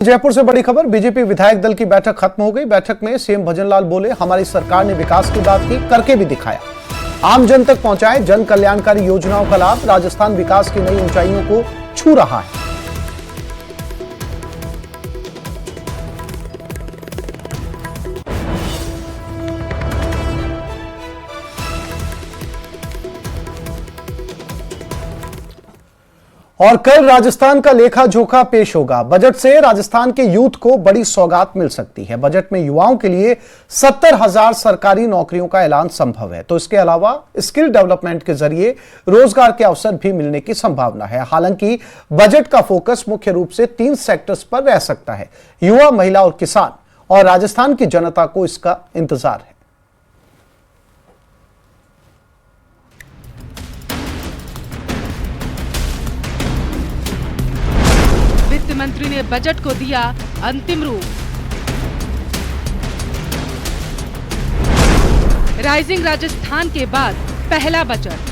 जयपुर से बड़ी खबर। बीजेपी विधायक दल की बैठक खत्म हो गई। बैठक में सीएम भजनलाल बोले, हमारी सरकार ने विकास की बात की, करके भी दिखाया। आम जन तक पहुंचाए जन कल्याणकारी योजनाओं का लाभ। राजस्थान विकास की नई ऊंचाइयों को छू रहा है। और कल राजस्थान का लेखा जोखा पेश होगा। बजट से राजस्थान के यूथ को बड़ी सौगात मिल सकती है। बजट में युवाओं के लिए 70,000 सरकारी नौकरियों का ऐलान संभव है। तो इसके अलावा स्किल डेवलपमेंट के जरिए रोजगार के अवसर भी मिलने की संभावना है। हालांकि बजट का फोकस मुख्य रूप से 3 सेक्टर्स पर रह सकता है: युवा, महिला और किसान। और राजस्थान की जनता को इसका इंतजार है। वित्त मंत्री ने बजट को दिया अंतिम रूप। राइजिंग राजस्थान के बाद पहला बजट।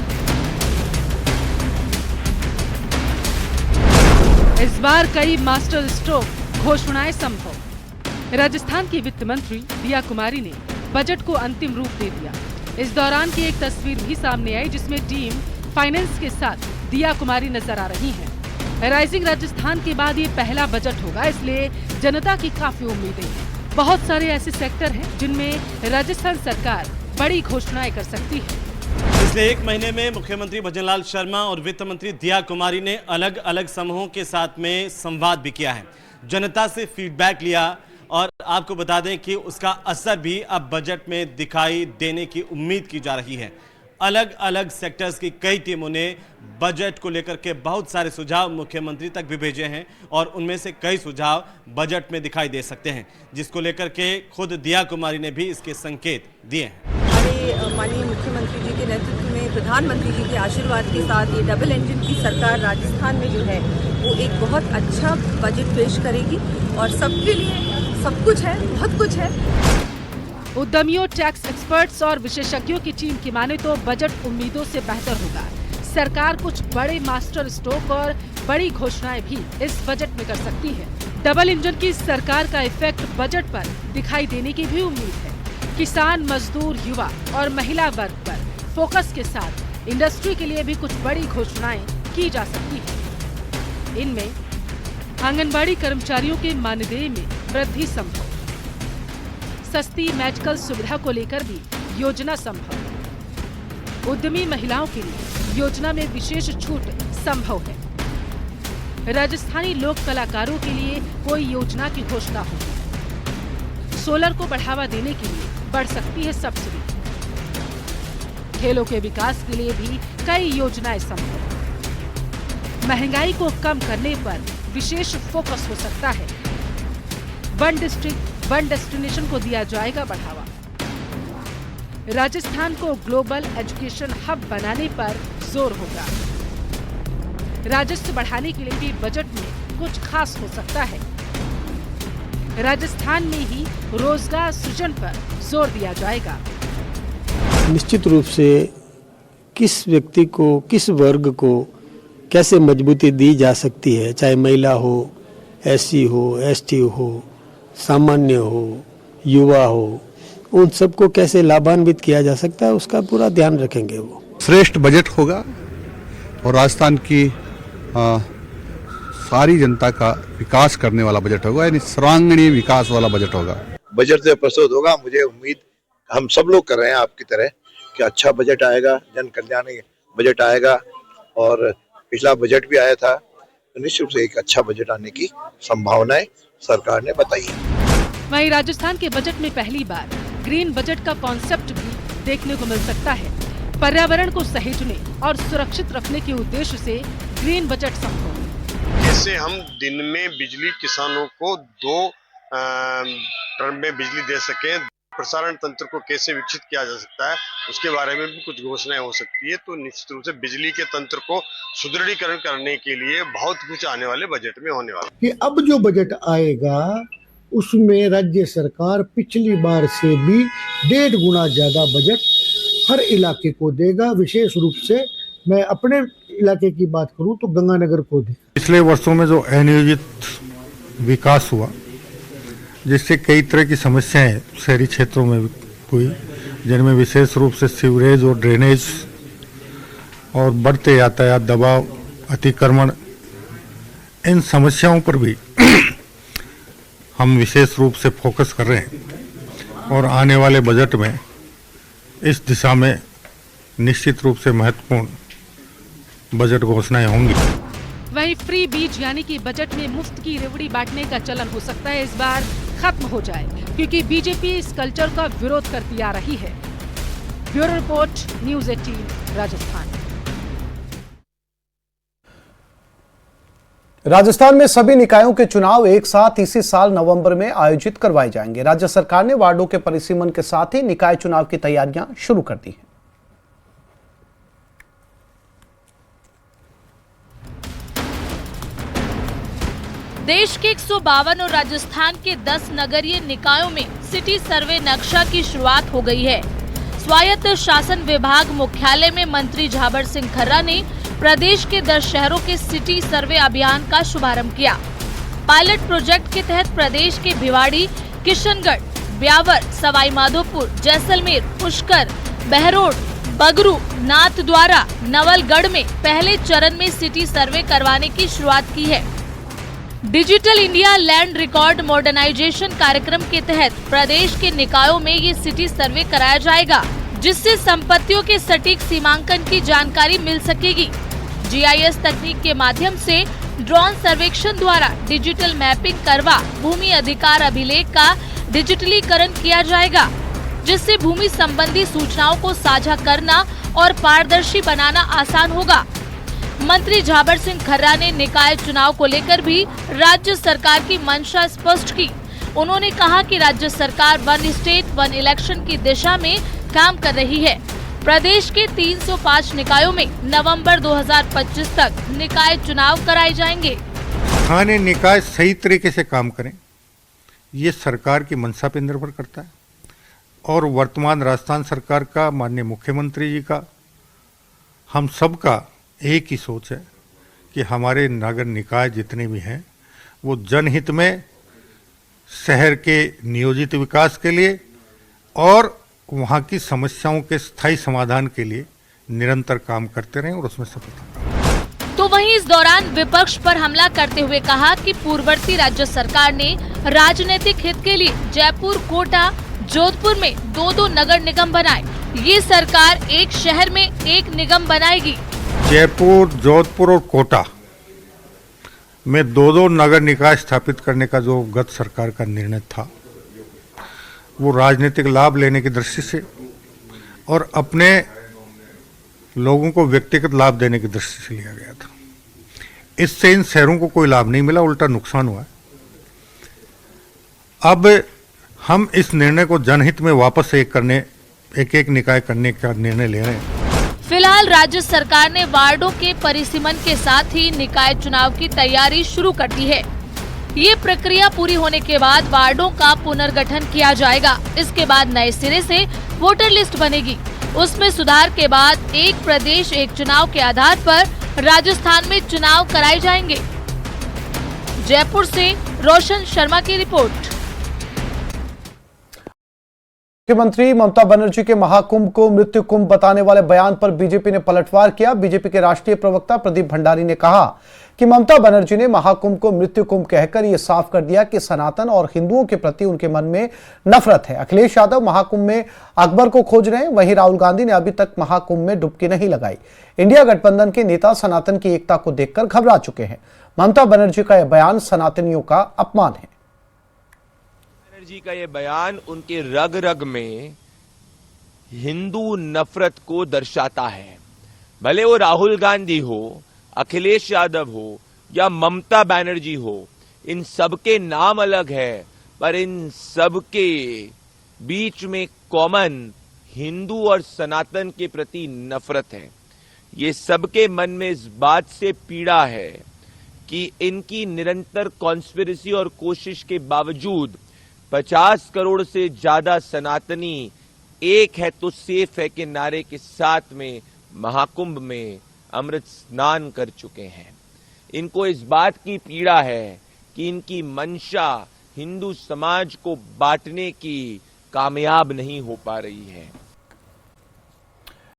इस बार कई मास्टर स्ट्रोक घोषणाएं संभव। राजस्थान की वित्त मंत्री दिया कुमारी ने बजट को अंतिम रूप दे दिया। इस दौरान की एक तस्वीर भी सामने आई जिसमें टीम फाइनेंस के साथ दिया कुमारी नजर आ रही हैं। राइजिंग राजस्थान के बाद ये पहला बजट होगा, इसलिए जनता की काफी उम्मीदें हैं। बहुत सारे ऐसे सेक्टर हैं जिनमें राजस्थान सरकार बड़ी घोषणाएं कर सकती है। पिछले 1 महीने में मुख्यमंत्री भजनलाल शर्मा और वित्त मंत्री दिया कुमारी ने अलग अलग समूहों के साथ में संवाद भी किया है, जनता से फीडबैक लिया और आपको बता दें कि उसका असर भी अब बजट में दिखाई देने की उम्मीद की जा रही है। अलग अलग सेक्टर्स की कई टीमों ने बजट को लेकर के बहुत सारे सुझाव मुख्यमंत्री तक भी भेजे हैं और उनमें से कई सुझाव बजट में दिखाई दे सकते हैं, जिसको लेकर के खुद दिया कुमारी ने भी इसके संकेत दिए हैं। हमारे माननीय मुख्यमंत्री जी के नेतृत्व में, प्रधानमंत्री जी के आशीर्वाद के साथ ये डबल इंजन की सरकार राजस्थान में जो है वो एक बहुत अच्छा बजट पेश करेगी और सबके लिए सब कुछ है, बहुत कुछ है। उद्यमियों, टैक्स एक्सपर्ट्स और विशेषज्ञों की टीम की माने तो बजट उम्मीदों से बेहतर होगा। सरकार कुछ बड़े मास्टर स्ट्रोक और बड़ी घोषणाएं भी इस बजट में कर सकती है। डबल इंजन की सरकार का इफेक्ट बजट पर दिखाई देने की भी उम्मीद है। किसान, मजदूर, युवा और महिला वर्ग पर फोकस के साथ इंडस्ट्री के लिए भी कुछ बड़ी घोषणाएं की जा सकती है। इनमें आंगनबाड़ी कर्मचारियों के मानदेय में वृद्धि संभव, सस्ती मेडिकल सुविधा को लेकर भी योजना संभव, उद्यमी महिलाओं के लिए योजना में विशेष छूट संभव है, राजस्थानी लोक कलाकारों के लिए कोई योजना की घोषणा होगी, सोलर को बढ़ावा देने के लिए बढ़ सकती है सब्सिडी, खेलों के विकास के लिए भी कई योजनाएं संभव, महंगाई को कम करने पर विशेष फोकस हो सकता है, वन डिस्ट्रिक्ट वन डेस्टिनेशन को दिया जाएगा बढ़ावा, राजस्थान को ग्लोबल एजुकेशन हब बनाने पर जोर होगा, राजस्व बढ़ाने के लिए भी बजट में कुछ खास हो सकता है, राजस्थान में ही रोजगार सृजन पर जोर दिया जाएगा। निश्चित रूप से किस व्यक्ति को, किस वर्ग को कैसे मजबूती दी जा सकती है, चाहे महिला हो, एससी हो, एसटी हो, सामान्य हो, युवा हो, उन सबको कैसे लाभान्वित किया जा सकता है, उसका पूरा ध्यान रखेंगे। वो श्रेष्ठ बजट होगा और राजस्थान की सारी जनता का विकास करने वाला बजट होगा, यानी सर्वांगीण विकास वाला बजट होगा। बजट से प्रस्तुत होगा, मुझे उम्मीद हम सब लोग कर रहे हैं आपकी तरह कि अच्छा बजट आएगा, जन कल्याण बजट आएगा और पिछला बजट भी आया था, तो निश्चित रूप से एक अच्छा बजट आने की संभावनाएं सरकार ने बताई है। वहीं राजस्थान के बजट में पहली बार ग्रीन बजट का कॉन्सेप्ट भी देखने को मिल सकता है। पर्यावरण को सहेजने और सुरक्षित रखने के उद्देश्य से ग्रीन बजट संभव। जिससे हम दिन में बिजली किसानों को 2 टर्म में बिजली दे सकें, प्रसारण तंत्र को कैसे विकसित किया जा सकता है उसके बारे में भी कुछ घोषणाएं हो सकती है। तो निश्चित रूप से बिजली के तंत्र को सुदृढ़ीकरण करने के लिए बहुत कुछ आने वाले बजट में होने वाला है। अब जो बजट आएगा उसमें राज्य सरकार पिछली बार से भी 1.5 गुना ज्यादा बजट हर इलाके को देगा। विशेष रूप से मैं अपने इलाके की बात करूं तो गंगानगर को दे। पिछले वर्षों में जो अनियोजित विकास हुआ, जिससे कई तरह की समस्याएं शहरी क्षेत्रों में हुई, जिनमें विशेष रूप से सीवरेज और ड्रेनेज और बढ़ते यातायात दबाव, अतिक्रमण, इन समस्याओं पर भी हम विशेष रूप से फोकस कर रहे हैं और आने वाले बजट में इस दिशा में निश्चित रूप से महत्वपूर्ण बजट घोषणाएं होंगी। वहीं फ्री बीज यानी कि बजट में मुफ्त की रेवड़ी बांटने का चलन हो सकता है इस बार खत्म हो जाए, क्योंकि बीजेपी इस कल्चर का विरोध करती आ रही है। Bureau report, news 18 Rajasthan. Rajasthan में सभी निकायों के चुनाव एक साथ इसी साल नवंबर में आयोजित करवाए जाएंगे। राज्य सरकार ने वार्डों के परिसीमन के साथ ही निकाय चुनाव की तैयारियां शुरू कर दी हैं। देश के 152 और राजस्थान के 10 नगरीय निकायों में सिटी सर्वे नक्शा की शुरुआत हो गई है। स्वायत्त शासन विभाग मुख्यालय में मंत्री झाबर सिंह खर्रा ने प्रदेश के 10 शहरों के सिटी सर्वे अभियान का शुभारंभ किया। पायलट प्रोजेक्ट के तहत प्रदेश के भिवाड़ी, किशनगढ़, ब्यावर, सवाई माधोपुर, जैसलमेर, पुष्कर, बहरोड, बगरू, नाथद्वारा, नवलगढ़ में पहले चरण में सिटी सर्वे करवाने की शुरुआत की है। Digital India land record modernisation कार्यक्रम के तहत प्रदेश के निकायों में ये सिटी सर्वे कराया जाएगा, जिससे संपत्तियों के सटीक सीमांकन की जानकारी मिल सकेगी। जीआईएस तकनीक के माध्यम से ड्रोन सर्वेक्षण द्वारा डिजिटल मैपिंग करवा भूमि अधिकार अभिलेख का डिजिटलीकरण किया जाएगा, जिससे भूमि संबंधी सूचनाओं को साझा करना और पारदर्शी बनाना आसान होगा। मंत्री झाबर सिंह खर्रा ने निकाय चुनाव को लेकर भी राज्य सरकार की मंशा स्पष्ट की। उन्होंने कहा कि राज्य सरकार वन स्टेट वन इलेक्शन की दिशा में काम कर रही है। प्रदेश के 305 निकायों में नवंबर 2025 तक निकाय चुनाव कराए जाएंगे। स्थानीय निकाय सही तरीके से काम करें, ये सरकार की मंशा पर निर्भर करता है और वर्तमान राजस्थान सरकार का, माननीय मुख्यमंत्री जी का, हम सबका एक ही सोच है कि हमारे नगर निकाय जितने भी हैं वो जनहित में, शहर के नियोजित विकास के लिए और वहाँ की समस्याओं के स्थायी समाधान के लिए निरंतर काम करते रहें और उसमें सफलता। तो वहीं इस दौरान विपक्ष पर हमला करते हुए कहा कि पूर्ववर्ती राज्य सरकार ने राजनीतिक हित के लिए जयपुर, कोटा, जोधपुर में 2-2 नगर निगम बनाए। ये सरकार एक शहर में एक निगम बनाएगी। जयपुर, जोधपुर और कोटा में 2-2 नगर निकाय स्थापित करने का जो गत सरकार का निर्णय था, वो राजनीतिक लाभ लेने की दृष्टि से और अपने लोगों को व्यक्तिगत लाभ देने की दृष्टि से लिया गया था। इससे इन शहरों को कोई लाभ नहीं मिला, उल्टा नुकसान हुआ है। अब हम इस निर्णय को जनहित में वापस एक निकाय करने का निर्णय ले रहे हैं। फिलहाल राज्य सरकार ने वार्डों के परिसीमन के साथ ही निकाय चुनाव की तैयारी शुरू कर दी है। ये प्रक्रिया पूरी होने के बाद वार्डों का पुनर्गठन किया जाएगा। इसके बाद नए सिरे से वोटर लिस्ट बनेगी। उसमें सुधार के बाद एक प्रदेश एक चुनाव के आधार पर राजस्थान में चुनाव कराए जाएंगे। जयपुर से रोशन शर्मा की रिपोर्ट। मुख्यमंत्री ममता बनर्जी के महाकुंभ को मृत्यु कुंभ बताने वाले बयान पर बीजेपी ने पलटवार किया। बीजेपी के राष्ट्रीय प्रवक्ता प्रदीप भंडारी ने कहा कि ममता बनर्जी ने महाकुंभ को मृत्यु कुंभ कहकर यह साफ कर दिया कि सनातन और हिंदुओं के प्रति उनके मन में नफरत है। अखिलेश यादव महाकुंभ में अकबर को खोज रहे हैं, वहीं राहुल गांधी ने अभी तक महाकुंभ में डुबकी नहीं लगाई। इंडिया गठबंधन के नेता सनातन की एकता को देखकर घबरा चुके हैं। ममता बनर्जी का यह बयान सनातनियों का अपमान है। जी का ये बयान उनके रग रग में हिंदू नफरत को दर्शाता है। भले वो राहुल गांधी हो, अखिलेश यादव हो या ममता बनर्जी हो, इन सबके नाम अलग है, पर इन सबके बीच में कॉमन हिंदू और सनातन के प्रति नफरत है। ये सबके मन में इस बात से पीड़ा है कि इनकी निरंतर कॉन्स्पिरेसी और कोशिश के बावजूद 50 करोड़ से ज्यादा सनातनी एक है तो सेफ है के नारे के साथ में महाकुंभ में अमृत स्नान कर चुके हैं। इनको इस बात की पीड़ा है कि इनकी मंशा हिंदू समाज को बांटने की कामयाब नहीं हो पा रही है।